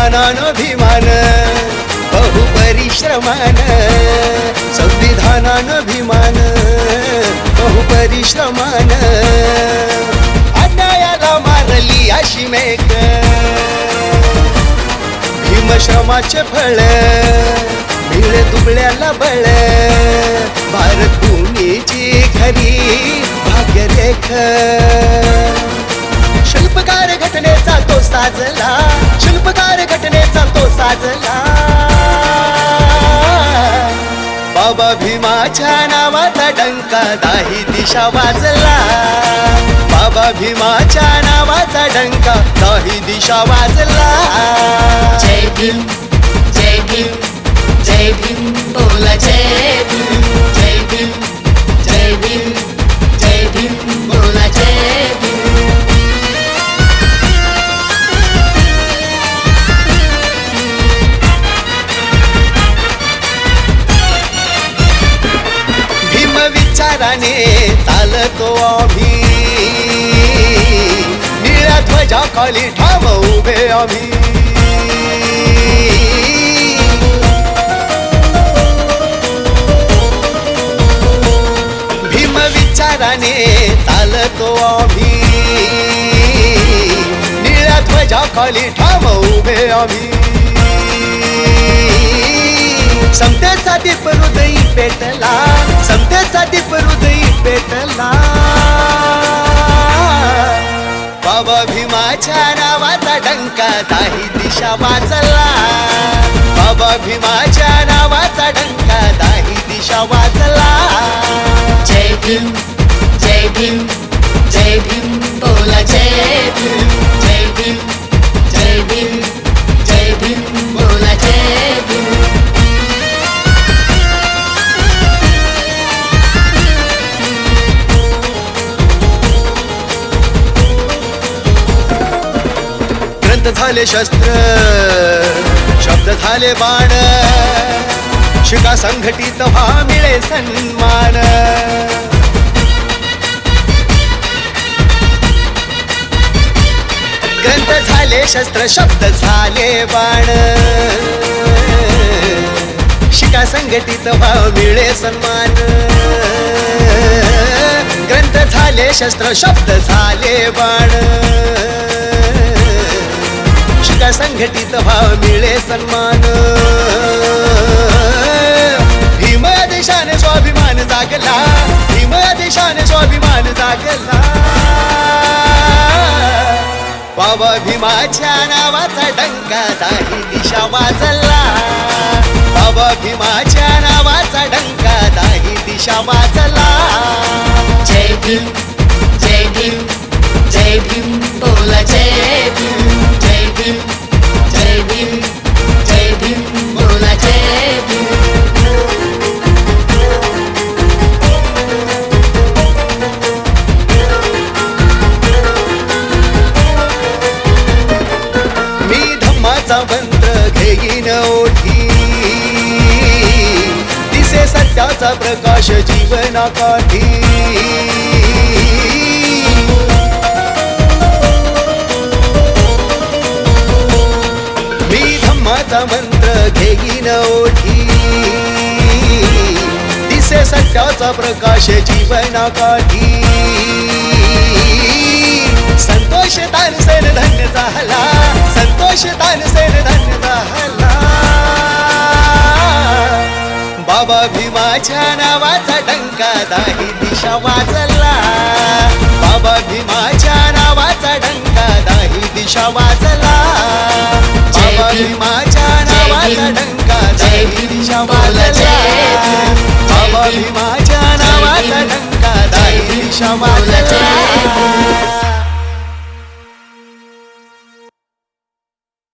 संविधानाभिमान बहुपरिश्रमान संविधानाभिमान बहुपरिश्रमान अन्यायाला मारली अशी मेक भीमश्रमाचे फळ मिळे दुबळ्याला बळ भारत भूमीची खरी भाग्यरेख शिल्पकार घटनेचा तो साजला शिल्पकार घटनेचा तो साजला बाबा भीमाच्या नावाचा डंका दाही दिशा वाजला बाबा भीमाच्या नावाचा डंका दाही दिशा वाजला जय भीम जय भीम जय भीम बोला जय भीम जय भीम जय भीम जय भीम बोला जय भीम विचाराने चालतो आम्ही निळ्या ध्वजा खाली ठाम उभे आम्ही भीम विचाराने चालतो आम्ही निळ्या ध्वजा खाली ठाम उभे आम्ही समतेचा दीप हृदयी पेटला समतेचा दीप हृदयी पेटला बाबा भीमाच्या नावाचा डंका दाही दिशा वाजला बाबा भीमाच्या नावाचा डंका दाही दिशा वाजला जय भीम जय भीम जय भीम बोला जय भीम जय भीम जय भीम जय भीम बोला जय भीम झाले शस्त्र शब्द झाले बाण शिका संघटित व्हा मिळे सन्मान ग्रंथ झाले शस्त्र शब्द झाले बाण शिका संघटित व्हा मिळे सन्मान ग्रंथ झाले शस्त्र शब्द झाले बाण शिका संघटित व्हा मिळे सन्मान भीम या देशाने स्वाभिमान जागला भीम या देशाने स्वाभिमान जागला बाबा भीमाच्या नावाचा डंका दाही दिशा वाजला बाबा भीमाच्या नावाचा डंका दाही दिशा वाजला जय भीम जय भीम जय भीम बोला जय भीम जय भीम जय भीम जय भीम बोला जय भीम मी धम्माचा मंत्र घेईन ओठी दिसे सत्याचा प्रकाश जीवनाकाठी मंत्र घेईन ओठी दिसे सत्याचा प्रकाश जीवनाकाठी संतोष तानसेन धन्य झाला संतोष तानसेन धन्य झाला बाबा भीमाच्या नावाचा डंका दाही दिशा वाजला बाबा भीमाच्या नावाचा डंका दाही दिशा वाजला बाबा भीमाच्या नावाचा डंका दाही दिशा वाजला बाबा भीमाच्या नावाचा डंका दाही दिशा वाजला